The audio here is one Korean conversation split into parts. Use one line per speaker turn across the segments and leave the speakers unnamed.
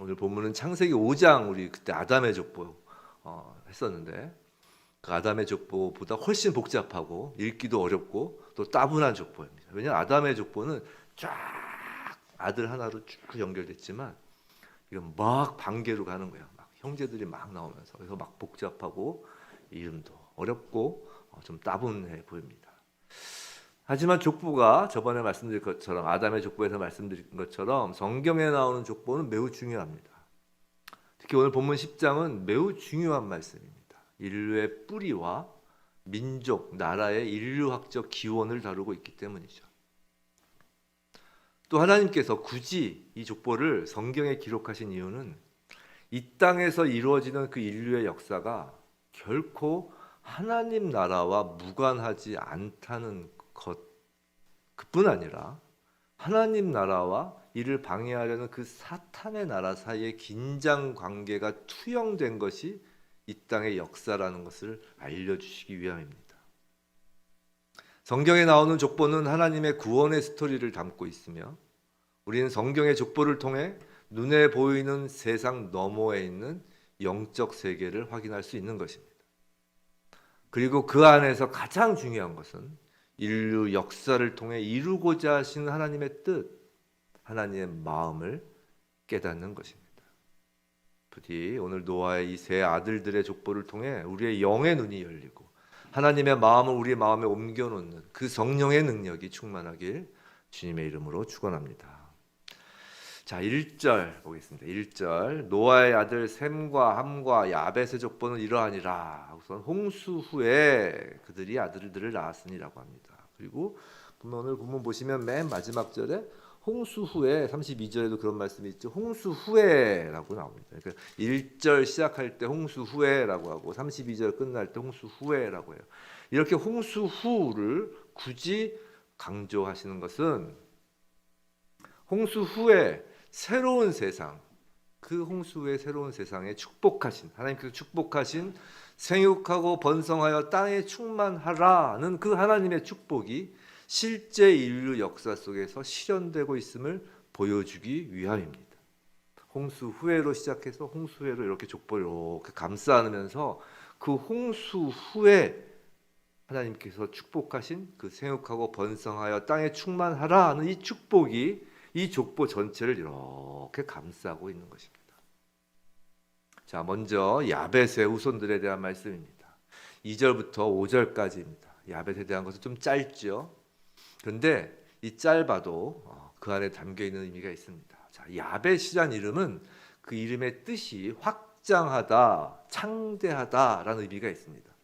오늘 본문은 창세기 5장 우리 그때 아담의 족보 했었는데 그 아담의 족보보다 훨씬 복잡하고 읽기도 어렵고 또 따분한 족보입니다. 왜냐하면 아담의 족보는 쫙 아들 하나로 쭉 연결됐지만 이건 막 반개로 가는 거야. 막 형제들이 막 나오면서 그래서 막 복잡하고 이름도 어렵고 좀 따분해 보입니다. 하지만 족보가 저번에 말씀드린 것처럼 아담의 족보에서 말씀드린 것처럼 성경에 나오는 족보는 매우 중요합니다. 특히 오늘 본문 10장은 매우 중요한 말씀입니다. 인류의 뿌리와 민족, 나라의 인류학적 기원을 다루고 있기 때문이죠. 또 하나님께서 굳이 이 족보를 성경에 기록하신 이유는 이 땅에서 이루어지는 그 인류의 역사가 결코 하나님 나라와 무관하지 않다는 것 그뿐 아니라 하나님 나라와 이를 방해하려는 그 사탄의 나라 사이의 긴장 관계가 투영된 것이 이 땅의 역사라는 것을 알려주시기 위함입니다. 성경에 나오는 족보는 하나님의 구원의 스토리를 담고 있으며 우리는 성경의 족보를 통해 눈에 보이는 세상 너머에 있는 영적 세계를 확인할 수 있는 것입니다. 그리고 그 안에서 가장 중요한 것은 인류 역사를 통해 이루고자 하시는 하나님의 뜻, 하나님의 마음을 깨닫는 것입니다. 부디 오늘 노아의 이 세 아들들의 족보를 통해 우리의 영의 눈이 열리고 하나님의 마음을 우리 마음에 옮겨놓는 그 성령의 능력이 충만하길 주님의 이름으로 축원합니다. 자, 1절 보겠습니다. 1절 노아의 아들 셈과 함과 야벳의 족보는 이러하니라. 우선 홍수 후에 그들이 아들들을 낳았으니라고 합니다. 그리고 오늘 본문 보시면 맨 마지막 절에 홍수 후에 32절에도 그런 말씀이 있죠. 홍수 후에라고 나옵니다. 그러니까 1절 시작할 때 홍수 후에라고 하고 32절 끝날 때 홍수 후에라고 해요. 이렇게 홍수 후를 굳이 강조하시는 것은 홍수 후에 새로운 세상, 그 홍수 후의 새로운 세상에 축복하신 하나님께서 축복하신 생육하고 번성하여 땅에 충만하라는 그 하나님의 축복이 실제 인류 역사 속에서 실현되고 있음을 보여주기 위함입니다. 홍수 후회로 시작해서 홍수 후회로 이렇게 족보를 이렇게 감싸 안으면서 그 홍수 후에 하나님께서 축복하신 그 생육하고 번성하여 땅에 충만하라 하는 이 축복이 이 족보 전체를 이렇게 감싸고 있는 것입니다. 자, 먼저 야벳의 후손들에 대한 말씀입니다. 2절부터 5절까지입니다. 야벳에 대한 것은 좀 짧죠. 그런데 이 짧아도 그 안에 담겨 있는 의미가 있습니다. 자, 야벳이란 이름은 그 이름의 뜻이 확장하다, 창대하다라는 의미가 있습니다.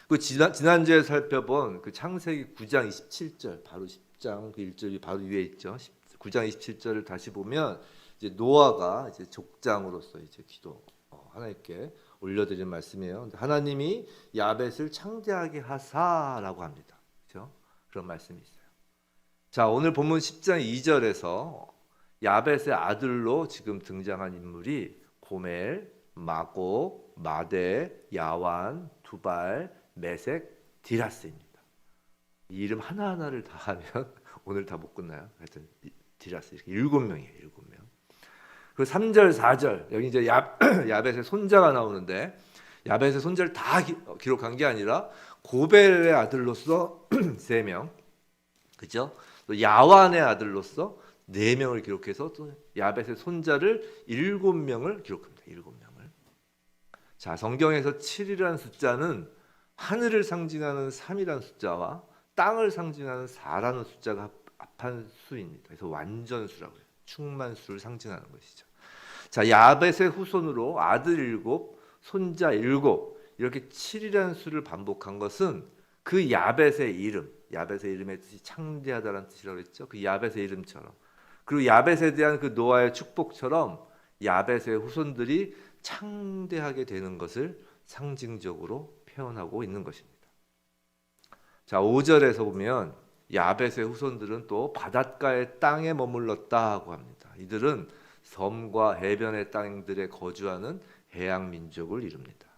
그 지난주에 살펴본 그 창세기 9장 27절 바로 10장 그 1절이 바로 위에 있죠. 9장 27절을 다시 보면 이제 노아가 이제 족장으로서 이제 기도 하나님께 올려드린 말씀이에요. 하나님이 야벳을 창대하게 하사라고 합니다. 그렇죠? 그런 말씀이 있어요. 자, 오늘 본문 10장 2절에서 야벳의 아들로 지금 등장한 인물이 고멜, 마고, 마대, 야완, 두발, 메색, 디라스입니다. 이 이름 하나하나를 다 하면 오늘 다 못 끝나요. 하여튼 디라스 이렇게 7명이에요. 7명. 그 3절, 4절 여기 이제 야벳의 손자가 나오는데 야벳의 손자를 다 기록한 게 아니라 고벨의 아들로서 3명, 그죠? 또 야완의 아들로서 4명을 기록해서 또 야벳의 손자를 7명을 기록합니다. 7명을. 자, 성경에서 7이라는 숫자는 하늘을 상징하는 3이라는 숫자와 땅을 상징하는 4라는 숫자가 합한 수입니다. 그래서 완전수라고 해요. 충만수를 상징하는 것이죠. 자, 야벳의 후손으로 아들 7, 손자 7 이렇게 7이라는 수를 반복한 것은 그 야벳의 이름, 야벳의 이름의 뜻이 창대하다라는 뜻이라고 했죠. 그 야벳의 이름처럼 그리고 야벳에 대한 그 노아의 축복처럼 야벳의 후손들이 창대하게 되는 것을 상징적으로 표현하고 있는 것입니다. 자, 5절에서 보면 야벳의 후손들은 또 바닷가의 땅에 머물렀다고 합니다. 이들은 섬과 해변의 땅들에 거주하는 해양 민족을 이룹니다.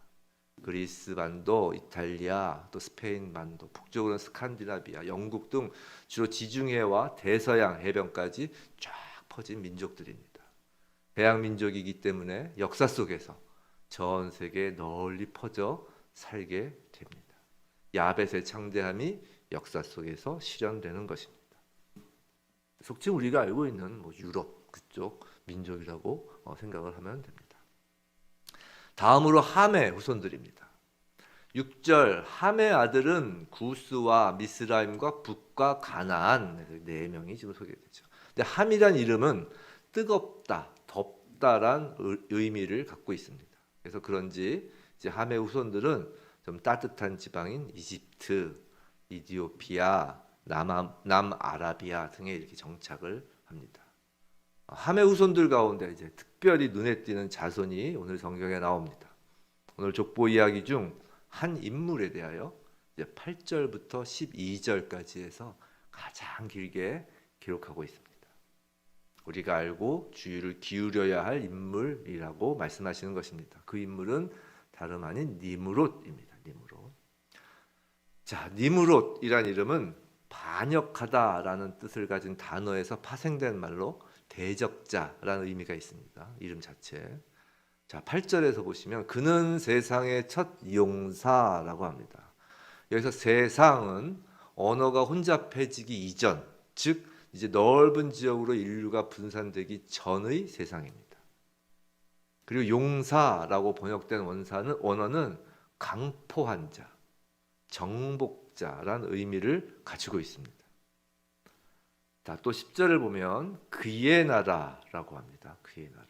그리스 반도, 이탈리아, 또 스페인 반도, 북쪽으로는 스칸디나비아, 영국 등 주로 지중해와 대서양 해변까지 쫙 퍼진 민족들입니다. 해양 민족이기 때문에 역사 속에서 전 세계에 널리 퍼져 살게 됩니다. 야벳의 창대함이 역사 속에서 실현되는 것입니다. 속칭 우리가 알고 있는 유럽 그쪽 민족이라고 생각을 하면 됩니다. 다음으로 함의 후손들입니다. 6절 함의 아들은 구스와 미스라임과 북과 가나안 네 명이 지금 소개되죠. 근데 함이란 이름은 뜨겁다, 덥다란 의미를 갖고 있습니다. 그래서 그런지 이제 함의 후손들은 좀 따뜻한 지방인 이집트, 이디오피아, 남아라비아 등에 이렇게 정착을 합니다. 함의 후손들 가운데 이제 특별히 눈에 띄는 자손이 오늘 성경에 나옵니다. 오늘 족보 이야기 중 한 인물에 대하여 이제 8절부터 12절까지 해서 가장 길게 기록하고 있습니다. 우리가 알고 주의를 기울여야 할 인물이라고 말씀하시는 것입니다. 그 인물은 다름 아닌 니므롯입니다. 니므롯. 자, 니므롯이란 이름은 반역하다라는 뜻을 가진 단어에서 파생된 말로 대적자라는 의미가 있습니다. 이름 자체. 자, 8절에서 보시면 그는 세상의 첫 용사라고 합니다. 여기서 세상은 언어가 혼잡해지기 이전, 즉 이제 넓은 지역으로 인류가 분산되기 전의 세상입니다. 그리고 용사라고 번역된 원어는 강포한 자, 정복자라는 의미를 가지고 있습니다. 자, 또 10절을 보면 그의 나라라고 합니다. 그의 나라.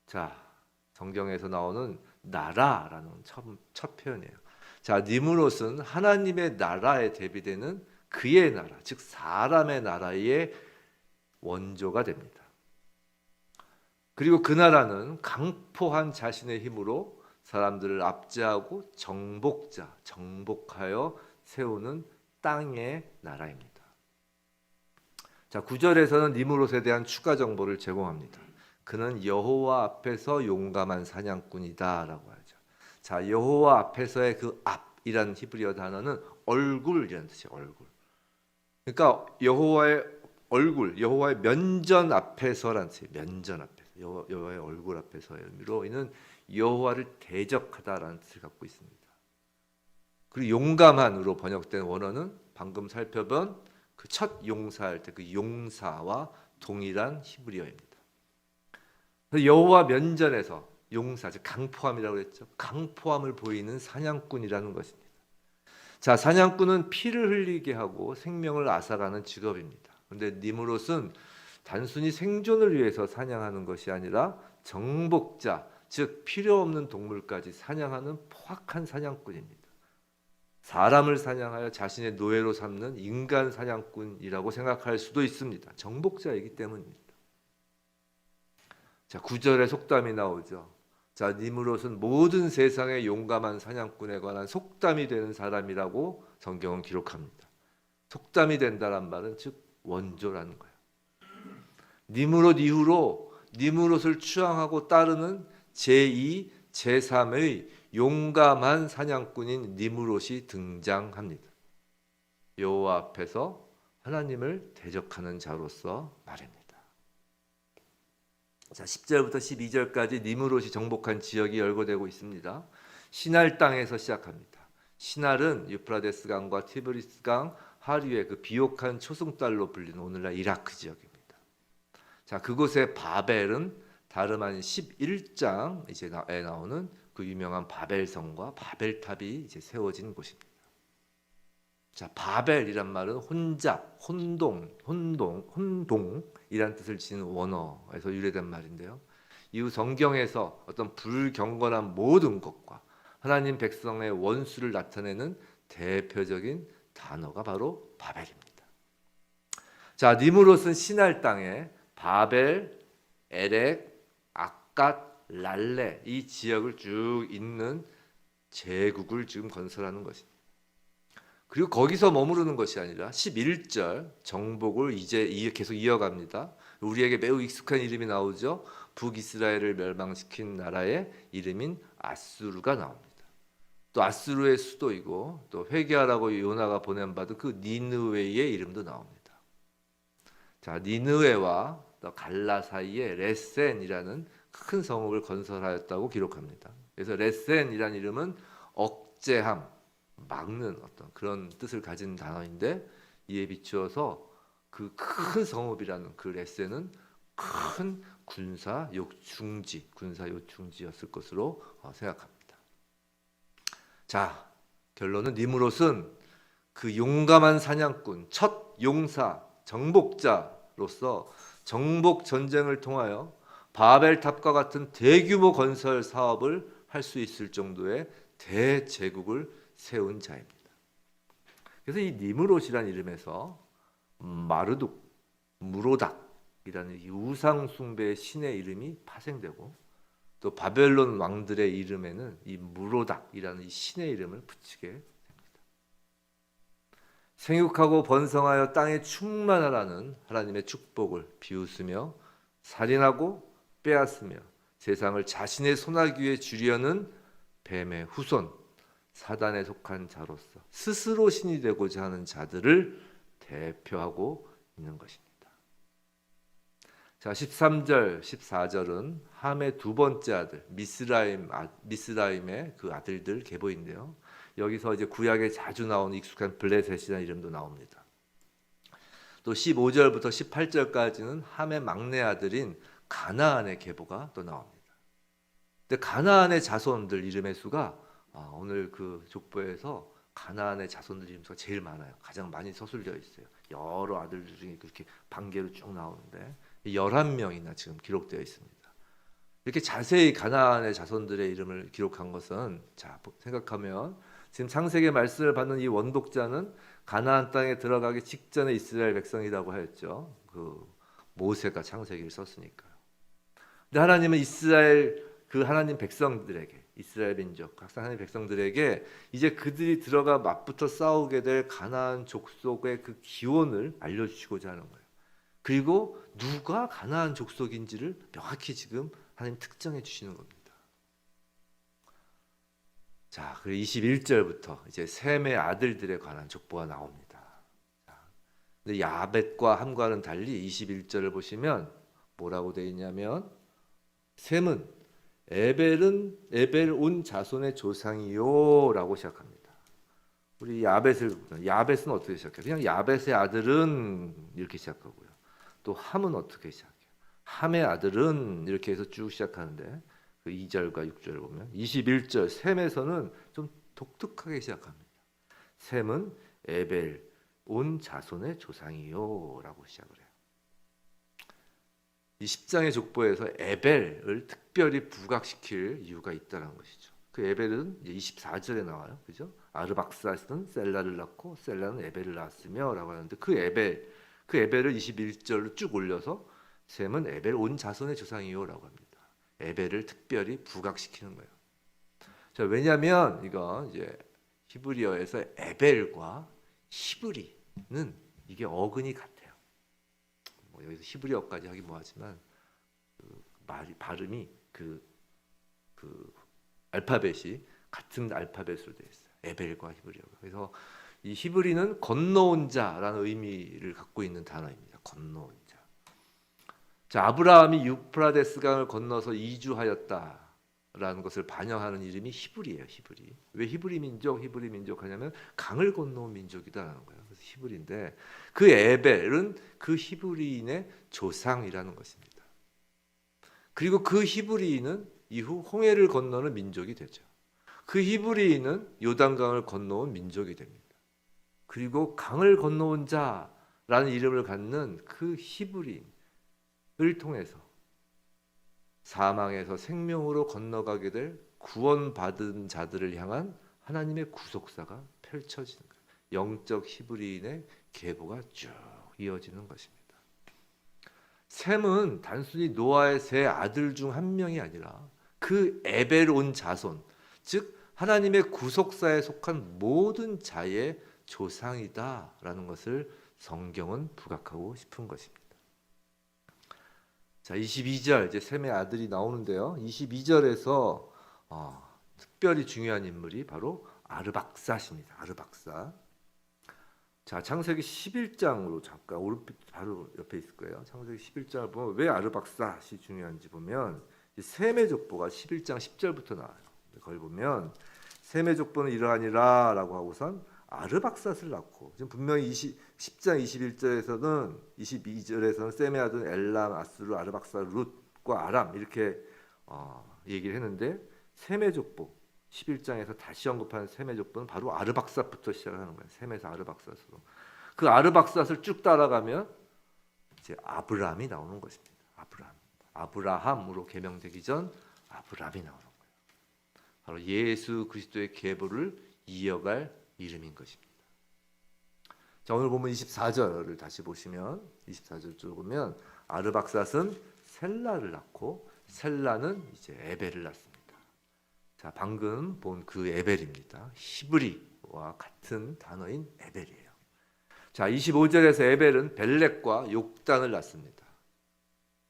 자, 성경에서 나오는 나라라는 첫 표현이에요. 자, 니므롯은 하나님의 나라에 대비되는 그의 나라, 즉 사람의 나라의 원조가 됩니다. 그리고 그 나라는 강포한 자신의 힘으로 사람들을 압제하고 정복하여 세우는 땅의 나라입니다. 자, 9절에서는 니므롯에 대한 추가 정보를 제공합니다. 그는 여호와 앞에서 용감한 사냥꾼이다라고 하죠. 자, 여호와 앞에서의 그 앞이라는 히브리어 단어는 얼굴이라는 뜻이에요. 얼굴. 그러니까 여호와의 얼굴, 여호와의 면전 앞에서라는 뜻이에요. 면전 앞에서, 여호와의 얼굴 앞에서의 의미로 이는 여호와를 대적하다라는 뜻을 갖고 있습니다. 그리고 용감한으로 번역된 원어는 방금 살펴본 그 첫 용사할 때 그 용사와 동일한 히브리어입니다. 여호와 면전에서 용사, 즉 강포함이라고 했죠. 강포함을 보이는 사냥꾼이라는 것입니다. 자, 사냥꾼은 피를 흘리게 하고 생명을 앗아가는 직업입니다. 그런데 니므롯은 단순히 생존을 위해서 사냥하는 것이 아니라 정복자, 즉 필요 없는 동물까지 사냥하는 포악한 사냥꾼입니다. 사람을 사냥하여 자신의 노예로 삼는 인간 사냥꾼이라고 생각할 수도 있습니다. 정복자이기 때문입니다. 자, 9절에 속담이 나오죠. 자, 니므롯은 모든 세상의 용감한 사냥꾼에 관한 속담이 되는 사람이라고 성경은 기록합니다. 속담이 된다란 말은 즉 원조라는 거예요. 니므롯 이후로 니므롯을 추앙하고 따르는 제2, 제3의 용감한 사냥꾼인 니므롯이 등장합니다. 여호와 앞에서 하나님을 대적하는 자로서 말입니다. 자, 10절부터 12절까지 니므롯이 정복한 지역이 열거되고 있습니다. 시날 땅에서 시작합니다. 시날은 유프라데스 강과 티브리스 강 하류의 그 비옥한 초승달로 불리는 오늘날 이라크 지역입니다. 자, 그곳의 바벨은 다름 아닌 11장 이제에 나오는 그 유명한 바벨성과 바벨탑이 이제 세워진 곳입니다. 자, 바벨이란 말은 혼잡, 혼동이란 뜻을 지닌 원어에서 유래된 말인데요. 이후 성경에서 어떤 불경건한 모든 것과 하나님 백성의 원수를 나타내는 대표적인 단어가 바로 바벨입니다. 자, 니므롯은 시날 땅에 바벨, 에렉, 아갓, 랄레 이 지역을 쭉 잇는 제국을 지금 건설하는 것입니다. 그리고 거기서 머무르는 것이 아니라 11절 정복을 이제 계속 이어갑니다. 우리에게 매우 익숙한 이름이 나오죠. 북이스라엘을 멸망시킨 나라의 이름인 아수르가 나옵니다. 또 아수르의 수도이고 또 회개하라고 요나가 보낸받은 그 니느웨의 이름도 나옵니다. 자, 니느웨와 또 갈라 사이에 레센이라는 큰 성읍을 건설하였다고 기록합니다. 그래서 레센이라는 이름은 억제함, 막는 어떤 그런 뜻을 가진 단어인데 이에 비추어서 그 큰 성읍이라는 그 레센은 큰 군사 요충지였을 것으로 생각합니다. 자, 결론은 니므롯은 그 용감한 사냥꾼, 첫 용사, 정복자로서 정복 전쟁을 통하여 바벨탑과 같은 대규모 건설 사업을 할 수 있을 정도의 대제국을 세운 자입니다. 그래서 이 니므롯이라는 이름에서 마르둑, 무로닥이라는 이 우상 숭배의 신의 이름이 파생되고 또 바벨론 왕들의 이름에는 이 무로닥이라는 이 신의 이름을 붙이게 됩니다. 생육하고 번성하여 땅에 충만하라는 하나님의 축복을 비웃으며 살인하고 빼앗으며 세상을 자신의 손아귀에 주려는 뱀의 후손, 사단에 속한 자로서 스스로 신이 되고자 하는 자들을 대표하고 있는 것입니다. 자, 13절, 14절은 함의 두 번째 아들 미스라임의 그 아들들 계보인데요. 여기서 이제 구약에 자주 나오는 익숙한 블레셋이라는 이름도 나옵니다. 또 15절부터 18절까지는 함의 막내 아들인 가나안의 계보가 또 나옵니다. 근데 가나안의 자손들 이름의 수가 오늘 그 족보에서 가나안의 자손들 이름 수가 제일 많아요. 가장 많이 서술되어 있어요. 여러 아들들 중에 그렇게 반개로 쭉 나오는데 11명이나 지금 기록되어 있습니다. 이렇게 자세히 가나안의 자손들의 이름을 기록한 것은 자, 생각하면 지금 창세기 말씀을 받는 이 원독자는 가나안 땅에 들어가기 직전에 이스라엘 백성이라고 하였죠. 그 모세가 창세기를 썼으니까요. 근데 하나님은 하나님 백성들에게 이스라엘 민족, 하나님 백성들에게 이제 그들이 들어가 맞붙어 싸우게 될 가나안 족속의 그 기원을 알려주시고자 하는 거예요. 그리고 누가 가나안 족속인지를 명확히 지금 하나님 특정해 주시는 겁니다. 자, 그리고 21절부터 이제 셈의 아들들에 관한 족보가 나옵니다. 근데 야벳과 함과는 달리 21절을 보시면 뭐라고 되어 있냐면 셈은 에벨 온 자손의 조상이요라고 시작합니다. 우리 야벳은 어떻게 시작해요? 그냥 야벳의 아들은 이렇게 시작하고요. 또 함은 어떻게 시작해요? 함의 아들은 이렇게 해서 쭉 시작하는데 그 2절과 6절을 보면 21절 셈에서는 좀 독특하게 시작합니다. 셈은 에벨 온 자손의 조상이요라고 시작을 해요. 이 10장의 족보에서 에벨을 특별히 부각시킬 이유가 있다는 것이죠. 그 에벨은 24절에 나와요. 그죠? 아르박사스는 셀라를 낳고 셀라는 에벨을 낳았으며라고 하는데 그 에벨을 21절로 쭉 올려서 셈은 에벨 온 자손의 조상이요라고 합니다. 에벨을 특별히 부각시키는 거예요. 자, 왜냐하면 이거 이제 히브리어에서 에벨과 히브리는 이게 어근이 같아요. 뭐 여기서 히브리어까지 하긴 뭐하지만 발음이 그 알파벳이 같은 알파벳으로 되어 있어요. 에벨과 히브리어가. 그래서 이 히브리는 건너온 자라는 의미를 갖고 있는 단어입니다. 건너온 자. 자, 아브라함이 유프라데스 강을 건너서 이주하였다라는 것을 반영하는 이름이 히브리예요. 히브리. 왜 히브리 민족 하냐면 강을 건너온 민족이다라는 거예요. 그래서 히브리인데 그 에벨은 그 히브리인의 조상이라는 것입니다. 그리고 그 히브리인은 이후 홍해를 건너는 민족이 되죠. 그 히브리인은 요단강을 건너온 민족이 됩니다. 그리고 강을 건너온 자라는 이름을 갖는 그 히브리인을 통해서 사망에서 생명으로 건너가게 될 구원받은 자들을 향한 하나님의 구속사가 펼쳐지는 거예요. 영적 히브리인의 계보가 쭉 이어지는 것입니다. 셈은 단순히 노아의 세 아들 중 한 명이 아니라 그 에벨 온 자손, 즉 하나님의 구속사에 속한 모든 자의 조상이다라는 것을 성경은 부각하고 싶은 것입니다. 자, 22절 이제 셈의 아들이 나오는데요. 22절에서 특별히 중요한 인물이 바로 아르박사십니다. 아르박사. 자, 창세기 11장으로 잠깐 오른빛 바로 옆에 있을 거예요. 창세기 11장을 보면 왜 아르박삿이 중요한지 보면 셈의 족보가 11장 10절부터 나와요. 거기 보면 셈의 족보는 이러하니라라고 하고선 아르박삿을 낳고, 지금 분명히 10장 21절에서는 22절에서는 셈의 아들 엘람, 아수르, 아르박삿, 룻과 아람 이렇게 얘기를 했는데, 셈의 족보 11장에서 다시 언급하는 셈의 족보는 바로 아르박삿부터 시작하는 거예요. 셈에서 아르박삿으로. 그 아르박삿을 쭉 따라가면 이제 아브람이 나오는 것입니다. 아브라함으로 개명되기 전 아브람이 나오는 거예요. 바로 예수 그리스도의 계보를 이어갈 이름인 것입니다. 자, 오늘 보면 24절을 다시 보시면 24절 쭉 보면 아르박삿은 셀라를 낳고 셀라는 이제 에벨을 낳습니다. 자, 방금 본 그 에벨입니다. 히브리와 같은 단어인 에벨이에요. 자, 25절에서 에벨은 벨렉과 욕단을 낳습니다.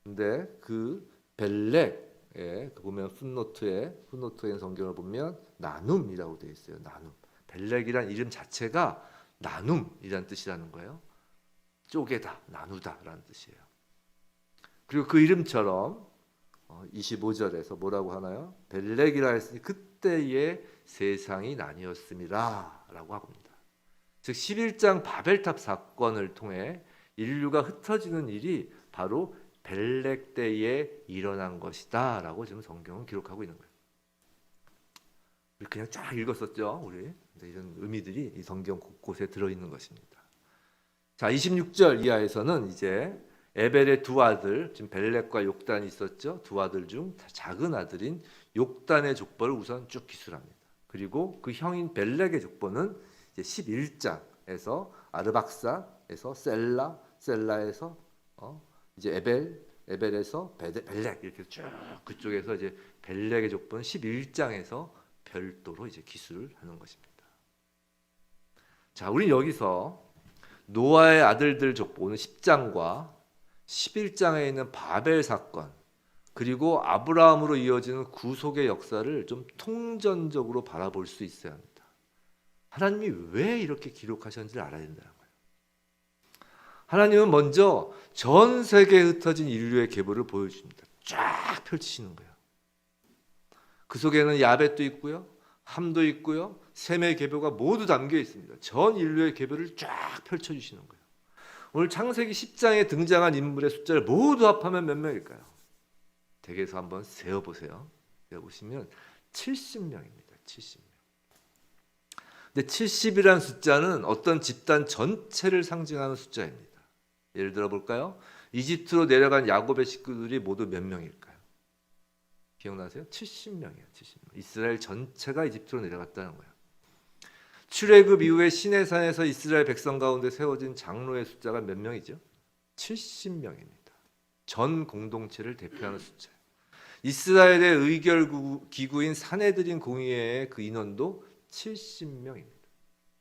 근데 그 벨렉에 보면 풋노트에 성경을 보면 나눔이라고 되어 있어요. 나눔. 벨렉이란 이름 자체가 나눔이란 뜻이라는 거예요. 쪼개다, 나누다라는 뜻이에요. 그리고 그 이름처럼 25절에서 뭐라고 하나요? 벨렉이라 했으니 그때의 세상이 나뉘었음이라 라고 합니다. 즉 11장 바벨탑 사건을 통해 인류가 흩어지는 일이 바로 벨렉 때에 일어난 것이다 라고 지금 성경은 기록하고 있는 거예요. 우리 그냥 쫙 읽었었죠, 우리. 근데 이런 의미들이 이 성경 곳곳에 들어있는 것입니다. 자, 26절 이하에서는 이제 에벨의 두 아들, 지금 벨렉과 욕단이 있었죠. 두 아들 중 작은 아들인 욕단의 족보를 우선 쭉 기술합니다. 그리고 그 형인 벨렉의 족보는 이제 11장에서 아르박삿에서 셀라에서 이제 에벨에서 벨렉 이렇게 쭉 그쪽에서 이제 벨렉의 족보는 11장에서 별도로 이제 기술을 하는 것입니다. 자, 우리 여기서 노아의 아들들 족보는 10장과 11장에 있는 바벨 사건, 그리고 아브라함으로 이어지는 구속의 역사를 좀 통전적으로 바라볼 수 있어야 합니다. 하나님이 왜 이렇게 기록하셨는지를 알아야 된다는 거예요. 하나님은 먼저 전 세계에 흩어진 인류의 계보를 보여줍니다. 쫙 펼치시는 거예요. 그 속에는 야벳도 있고요, 함도 있고요, 셈의 계보가 모두 담겨 있습니다. 전 인류의 계보를 쫙 펼쳐주시는 거예요. 오늘 창세기 10장에 등장한 인물의 숫자를 모두 합하면 몇 명일까요? 댁에서 한번 세어보세요. 세어보시면 70명입니다. 70명. 근데 70이라는 숫자는 어떤 집단 전체를 상징하는 숫자입니다. 예를 들어 볼까요? 이집트로 내려간 야곱의 식구들이 모두 몇 명일까요? 기억나세요? 70명이에요. 70명. 이스라엘 전체가 이집트로 내려갔다는 거예요. 출애굽 이후에 시내산에서 이스라엘 백성 가운데 세워진 장로의 숫자가 몇 명이죠? 70명입니다. 전 공동체를 대표하는 숫자예요. 이스라엘의 의결 기구인 사내들인 공의회의 그 인원도 70명입니다.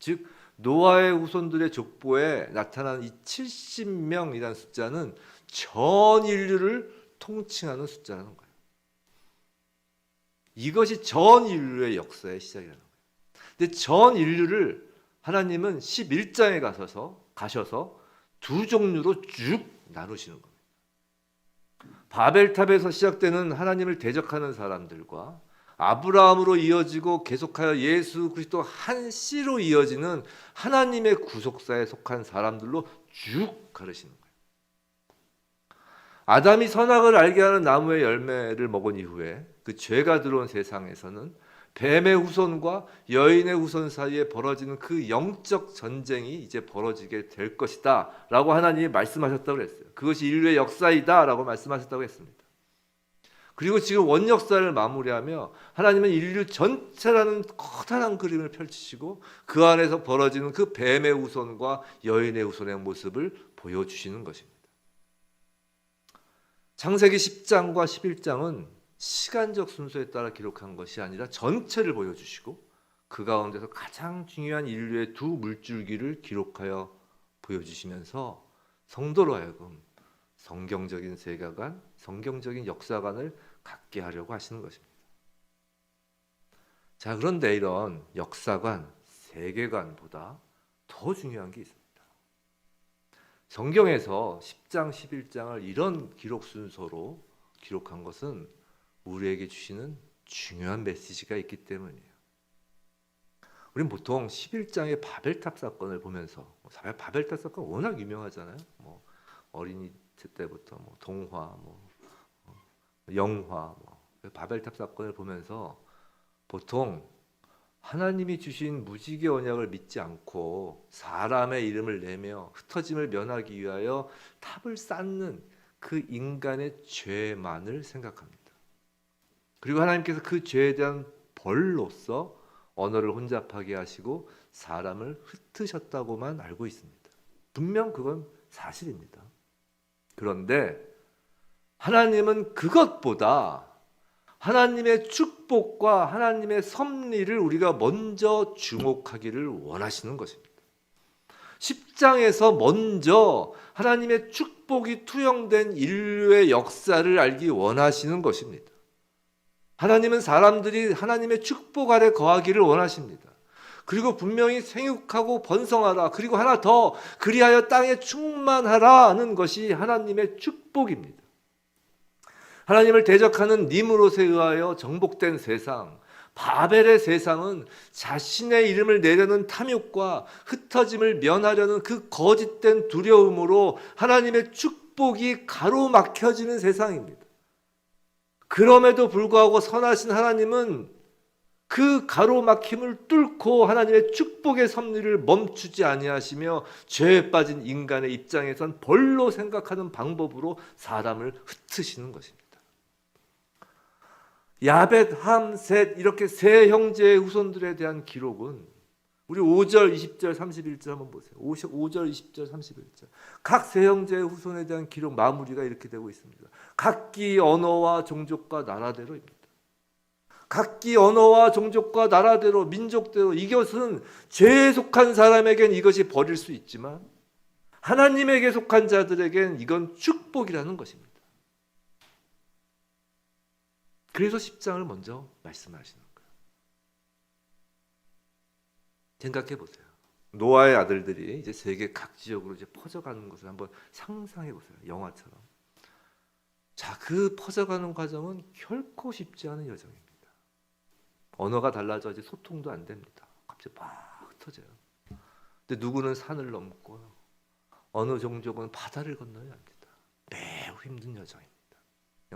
즉 노아의 후손들의 족보에 나타난 이 70명이라는 숫자는 전 인류를 통칭하는 숫자라는 거예요. 이것이 전 인류의 역사의 시작이라는 거예요. 근데 전 인류를 하나님은 11장에 가셔서 두 종류로 쭉 나누시는 겁니다. 바벨탑에서 시작되는 하나님을 대적하는 사람들과 아브라함으로 이어지고 계속하여 예수 그리스도 한 씨로 이어지는 하나님의 구속사에 속한 사람들로 쭉 가르시는 거예요. 아담이 선악을 알게 하는 나무의 열매를 먹은 이후에 그 죄가 들어온 세상에서는 뱀의 후손과 여인의 후손 사이에 벌어지는 그 영적 전쟁이 이제 벌어지게 될 것이다 라고 하나님이 말씀하셨다고 했어요. 그것이 인류의 역사이다 라고 말씀하셨다고 했습니다. 그리고 지금 원역사를 마무리하며 하나님은 인류 전체라는 커다란 그림을 펼치시고 그 안에서 벌어지는 그 뱀의 후손과 여인의 후손의 모습을 보여주시는 것입니다. 창세기 10장과 11장은 시간적 순서에 따라 기록한 것이 아니라 전체를 보여주시고 그 가운데서 가장 중요한 인류의 두 물줄기를 기록하여 보여주시면서 성도로 하여금 성경적인 세계관, 성경적인 역사관을 갖게 하려고 하시는 것입니다. 자, 그런데 이런 역사관, 세계관보다 더 중요한 게 있습니다. 성경에서 10장, 11장을 이런 기록 순서로 기록한 것은 우리에게 주시는 중요한 메시지가 있기 때문이에요. 우리는 보통 11장의 바벨탑 사건을 보면서, 바벨탑 사건 워낙 유명하잖아요. 뭐 어린이 때부터 뭐 동화, 뭐 영화, 바벨탑 사건을 보면서 보통 하나님이 주신 무지개 언약을 믿지 않고 사람의 이름을 내며 흩어짐을 면하기 위하여 탑을 쌓는 그 인간의 죄만을 생각합니다. 그리고 하나님께서 그 죄에 대한 벌로서 언어를 혼잡하게 하시고 사람을 흩으셨다고만 알고 있습니다. 분명 그건 사실입니다. 그런데 하나님은 그것보다 하나님의 축복과 하나님의 섭리를 우리가 먼저 주목하기를 원하시는 것입니다. 10장에서 먼저 하나님의 축복이 투영된 인류의 역사를 알기 원하시는 것입니다. 하나님은 사람들이 하나님의 축복 아래 거하기를 원하십니다. 그리고 분명히 생육하고 번성하라, 그리고 하나 더 그리하여 땅에 충만하라는 것이 하나님의 축복입니다. 하나님을 대적하는 니므롯에 의하여 정복된 세상, 바벨의 세상은 자신의 이름을 내려는 탐욕과 흩어짐을 면하려는 그 거짓된 두려움으로 하나님의 축복이 가로막혀지는 세상입니다. 그럼에도 불구하고 선하신 하나님은 그 가로막힘을 뚫고 하나님의 축복의 섭리를 멈추지 아니하시며 죄에 빠진 인간의 입장에선 벌로 생각하는 방법으로 사람을 흩으시는 것입니다. 야벳, 함, 셋 이렇게 세 형제의 후손들에 대한 기록은 우리 5절, 20절, 31절 한번 보세요. 5절, 20절, 31절. 각 세 형제의 후손에 대한 기록 마무리가 이렇게 되고 있습니다. 각기 언어와 종족과 나라대로입니다. 각기 언어와 종족과 나라대로, 민족대로, 이것은 죄에 속한 사람에겐 이것이 버릴 수 있지만 하나님에게 속한 자들에겐 이건 축복이라는 것입니다. 그래서 10장을 먼저 말씀하시는 거예요. 생각해 보세요. 노아의 아들들이 이제 세계 각 지역으로 이제 퍼져가는 것을 한번 상상해 보세요. 영화처럼. 자, 그 퍼져가는 과정은 결코 쉽지 않은 여정입니다. 언어가 달라져 이제 소통도 안 됩니다. 갑자기 막 흩어져요. 근데 누구는 산을 넘고 어느 종족은 바다를 건너야 합니다. 매우 힘든 여정입니다.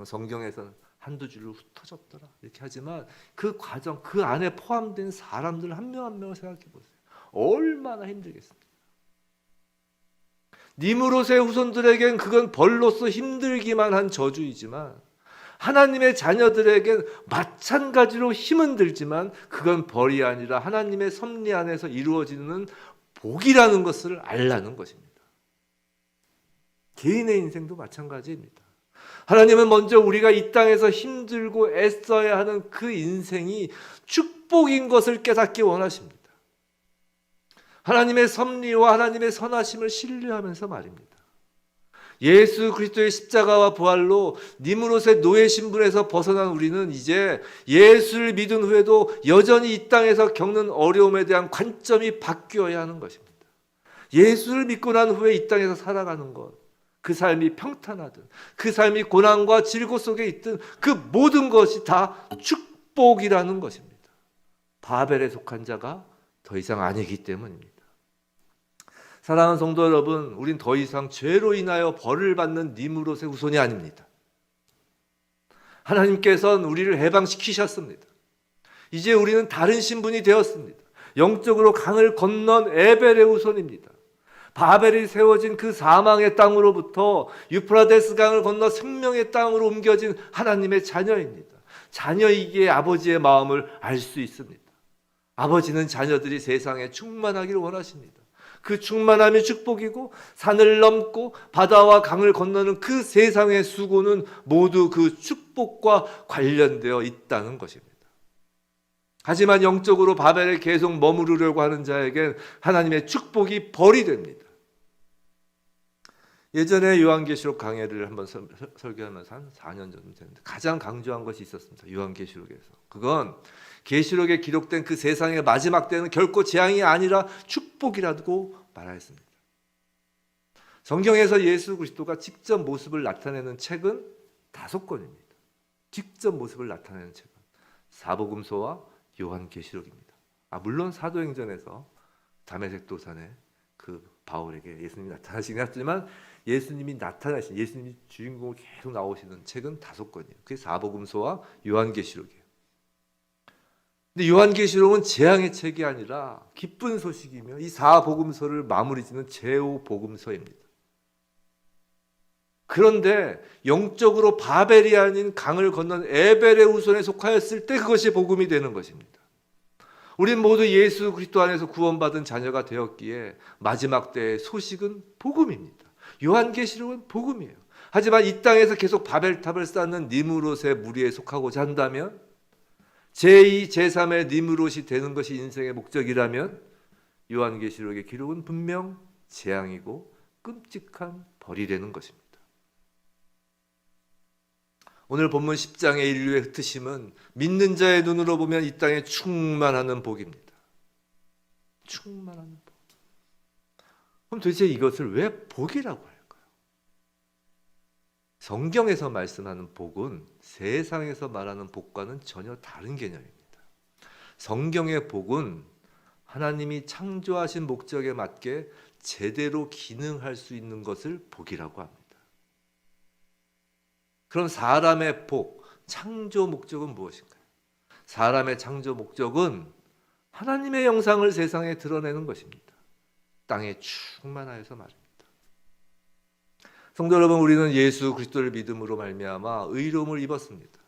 성경에서는 한두 줄로 흩어졌더라 이렇게 하지만 그 과정, 그 안에 포함된 사람들 한 명 한 명을 생각해 보세요. 얼마나 힘들겠습니까? 니므롯의 후손들에겐 그건 벌로서 힘들기만 한 저주이지만 하나님의 자녀들에겐 마찬가지로 힘은 들지만 그건 벌이 아니라 하나님의 섭리 안에서 이루어지는 복이라는 것을 알라는 것입니다. 개인의 인생도 마찬가지입니다. 하나님은 먼저 우리가 이 땅에서 힘들고 애써야 하는 그 인생이 축복인 것을 깨닫기 원하십니다. 하나님의 섭리와 하나님의 선하심을 신뢰하면서 말입니다. 예수 그리스도의 십자가와 부활로 니므롯의 노예 신분에서 벗어난 우리는 이제 예수를 믿은 후에도 여전히 이 땅에서 겪는 어려움에 대한 관점이 바뀌어야 하는 것입니다. 예수를 믿고 난 후에 이 땅에서 살아가는 것, 그 삶이 평탄하든 그 삶이 고난과 질고 속에 있든 그 모든 것이 다 축복이라는 것입니다. 바벨에 속한 자가 더 이상 아니기 때문입니다. 사랑하는 성도 여러분, 우린 더 이상 죄로 인하여 벌을 받는 니므롯의 후손이 아닙니다. 하나님께서는 우리를 해방시키셨습니다. 이제 우리는 다른 신분이 되었습니다. 영적으로 강을 건넌 에벨의 후손입니다. 바벨이 세워진 그 사망의 땅으로부터 유프라데스 강을 건너 생명의 땅으로 옮겨진 하나님의 자녀입니다. 자녀이기에 아버지의 마음을 알 수 있습니다. 아버지는 자녀들이 세상에 충만하기를 원하십니다. 그 충만함이 축복이고 산을 넘고 바다와 강을 건너는 그 세상의 수고는 모두 그 축복과 관련되어 있다는 것입니다. 하지만 영적으로 바벨에 계속 머무르려고 하는 자에겐 하나님의 축복이 벌이 됩니다. 예전에 요한계시록 강해를 한번 설교하면서 한 4년 정도 됐는데 가장 강조한 것이 있었습니다. 요한계시록에서. 그건 계시록에 기록된 그 세상의 마지막 때는 결코 재앙이 아니라 축복이라고 말하였습니다. 성경에서 예수 그리스도가 직접 모습을 나타내는 책은 5권입니다. 직접 모습을 나타내는 책은 사복음서와 요한계시록입니다. 물론 사도행전에서 다메섹 도산에 그 바울에게 예수님이 나타나시긴 했지만 예수님이 나타나신, 예수님이 주인공으로 계속 나오시는 책은 5권이에요. 그게 사복음서와 요한계시록이에요. 근데 요한계시록은 재앙의 책이 아니라 기쁜 소식이며 이 사복음서를 마무리 짓는 제오복음서입니다. 그런데 영적으로 바벨이 아닌 강을 건넌 에벨의 후손에 속하였을 때 그것이 복음이 되는 것입니다. 우린 모두 예수 그리스도 안에서 구원받은 자녀가 되었기에 마지막 때의 소식은 복음입니다. 요한계시록은 복음이에요. 하지만 이 땅에서 계속 바벨탑을 쌓는 니무롯의 무리에 속하고자 한다면, 제2, 제3의 니무롯이 되는 것이 인생의 목적이라면 요한계시록의 기록은 분명 재앙이고 끔찍한 벌이 되는 것입니다. 오늘 본문 10장의 인류의 흩으심은 믿는 자의 눈으로 보면 이 땅에 충만하는 복입니다. 충만한 복. 그럼 도대체 이것을 왜 복이라고 할까요? 성경에서 말씀하는 복은 세상에서 말하는 복과는 전혀 다른 개념입니다. 성경의 복은 하나님이 창조하신 목적에 맞게 제대로 기능할 수 있는 것을 복이라고 합니다. 그럼 사람의 복, 창조 목적은 무엇인가요? 사람의 창조 목적은 하나님의 영상을 세상에 드러내는 것입니다. 땅에 충만하여서 말입니다. 성도 여러분, 우리는 예수 그리스도를 믿음으로 말미암아 의로움을 입었습니다.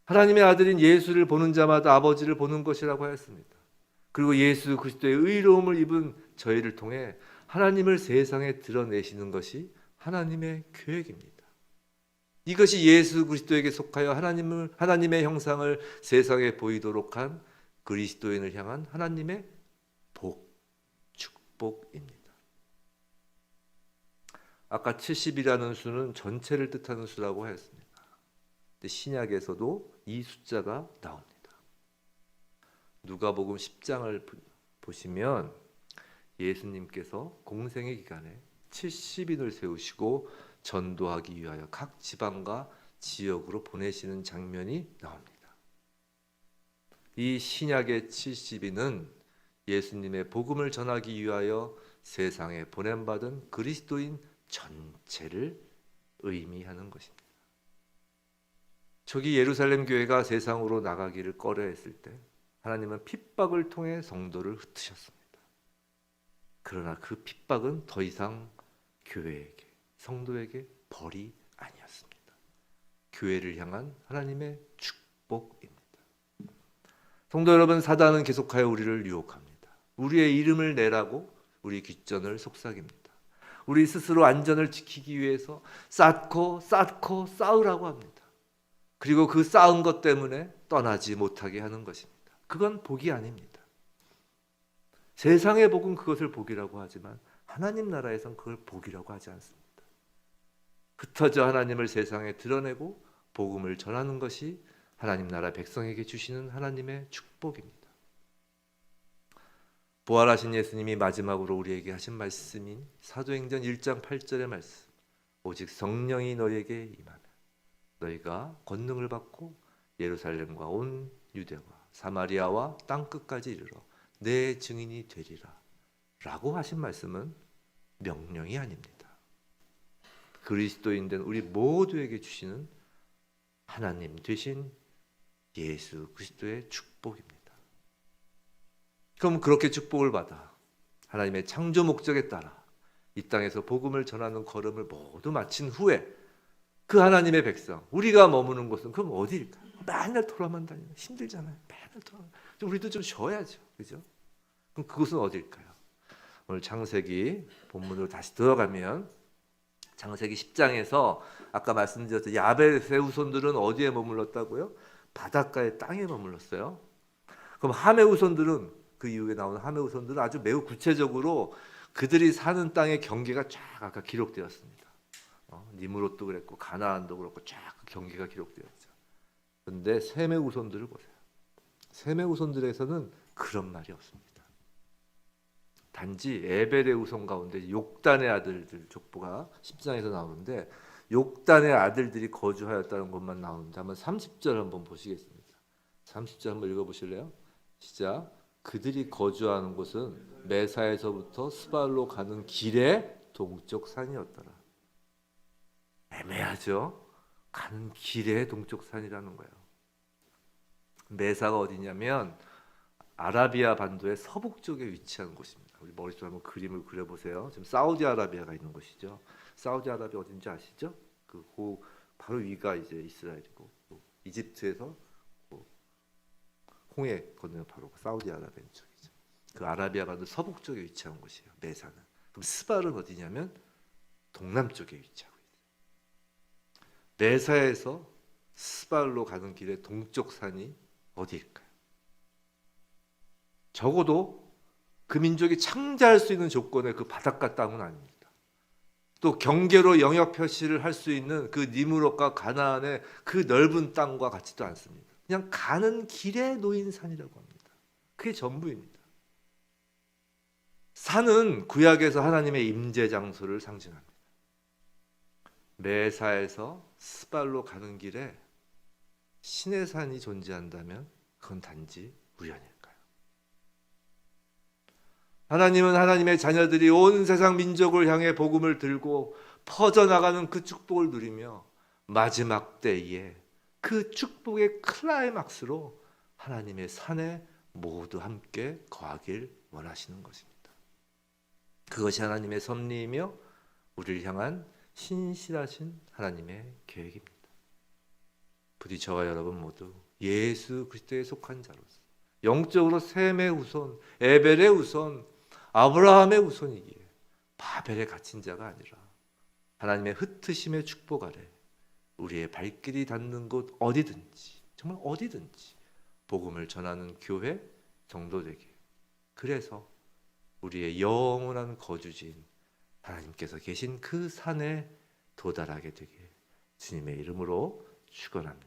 하나님의 아들인 예수를 보는 자마다 아버지를 보는 것이라고 하였습니다. 그리고 예수 그리스도의 의로움을 입은 저희를 통해 하나님을 세상에 드러내시는 것이 하나님의 계획입니다. 이것이 예수 그리스도에게 속하여 하나님의 형상을 세상에 보이도록 한 그리스도인을 향한 하나님의 복, 축복입니다. 아까 70이라는 수는 전체를 뜻하는 수라고 하였습니다. 근데 신약에서도 이 숫자가 나옵니다. 누가복음 10장을 보시면 예수님께서 공생의 기간에 70인을 세우시고 전도하기 위하여 각 지방과 지역으로 보내시는 장면이 나옵니다. 이 신약의 70인은 예수님의 복음을 전하기 위하여 세상에 보냄받은 그리스도인 전체를 의미하는 것입니다. 초기 예루살렘 교회가 세상으로 나가기를 꺼려했을 때 하나님은 핍박을 통해 성도를 흩으셨습니다. 그러나 그 핍박은 더 이상 교회에게, 성도에게 벌이 아니었습니다. 교회를 향한 하나님의 축복입니다. 성도 여러분, 사단은 계속하여 우리를 유혹합니다. 우리의 이름을 내라고 우리 귓전을 속삭입니다. 우리 스스로 안전을 지키기 위해서 쌓고 쌓으라고 합니다. 그리고 그 쌓은 것 때문에 떠나지 못하게 하는 것입니다. 그건 복이 아닙니다. 세상의 복은 그것을 복이라고 하지만 하나님 나라에선 그걸 복이라고 하지 않습니다. 흩어져 하나님을 세상에 드러내고 복음을 전하는 것이 하나님 나라 백성에게 주시는 하나님의 축복입니다. 부활하신 예수님이 마지막으로 우리에게 하신 말씀인 사도행전 1장 8절의 말씀, 오직 성령이 너희에게 임하면 너희가 권능을 받고 예루살렘과 온 유대와 사마리아와 땅끝까지 이르러 내 증인이 되리라 라고 하신 말씀은 명령이 아닙니다. 그리스도인 된 우리 모두에게 주시는 하나님 되신 예수 그리스도의 축복입니다. 그럼 그렇게 축복을 받아 하나님의 창조 목적에 따라 이 땅에서 복음을 전하는 걸음을 모두 마친 후에 그 하나님의 백성, 우리가 머무는 곳은 그럼 어디일까요? 맨날 돌아만 다니면 힘들잖아요. 맨날 돌아. 우리도 좀 쉬어야죠, 그죠? 그럼 그곳은 어디일까요? 오늘 창세기 본문으로 다시 들어가면 창세기 10장에서 아까 말씀드렸던 야벳의 후손들은 어디에 머물렀다고요? 바닷가의 땅에 머물렀어요. 그럼 함의 후손들은, 그 이후에 나오는 함의 후손들은 아주 매우 구체적으로 그들이 사는 땅의 경계가 쫙 아까 기록되었습니다. 니므롯도 그랬고 가나안도 그렇고 쫙 그 경계가 기록되었죠. 그런데 셈의 후손들을 보세요. 셈의 후손들에서는 그런 말이 없습니다. 단지 에벨의 후손 가운데 욕단의 아들들 족보가 10장에서 나오는데 욕단의 아들들이 거주하였다는 것만 나오는데 한번 30절 한번 보시겠습니다. 30절 한번 읽어보실래요? 시작. 그들이 거주하는 곳은 메사에서부터 스발로 가는 길의 동쪽 산이었더라. 애매하죠? 가는 길의 동쪽 산이라는 거예요. 메사가 어디냐면 아라비아 반도의 서북 쪽에 위치한 곳입니다. 우리 머릿속에 한번 그림을 그려보세요. 지금 사우디아라비아가 있는 곳이죠. 사우디아라비아 어딘지 아시죠? 그 바로 위가 이제 이스라엘이고 이집트에서 홍해 건너면 바로 사우디아라비아 쪽이죠. 그 아라비아 반도 서북 쪽에 위치한 곳이에요. 메사는. 그럼 스발은 어디냐면 동남쪽에 위치하고 있어요. 메사에서 스발로 가는 길의 동쪽 산이 어디일까요? 적어도 그 민족이 창자할 수 있는 조건의 그 바닷가 땅은 아닙니다. 또 경계로 영역 표시를 할 수 있는 그 니므롯과 가나안의 그 넓은 땅과 같지도 않습니다. 그냥 가는 길에 놓인 산이라고 합니다. 그게 전부입니다. 산은 구약에서 하나님의 임재 장소를 상징합니다. 메사에서 스발로 가는 길에 신의 산이 존재한다면 그건 단지 우연일까요? 하나님은 하나님의 자녀들이 온 세상 민족을 향해 복음을 들고 퍼져나가는 그 축복을 누리며 마지막 때에 그 축복의 클라이막스로 하나님의 산에 모두 함께 거하길 원하시는 것입니다. 그것이 하나님의 섭리이며 우리를 향한 신실하신 하나님의 계획입니다. 부디 저와 여러분 모두 예수 그리스도에 속한 자로서 영적으로 셈의 후손, 에벨의 후손, 아브라함의 후손이기에 바벨에 갇힌 자가 아니라 하나님의 흩으심의 축복 아래 우리의 발길이 닿는 곳 어디든지, 정말 어디든지 복음을 전하는 교회, 성도되게, 그래서 우리의 영원한 거주지인 하나님께서 계신 그 산에 도달하게 되길 주님의 이름으로 축원합니다.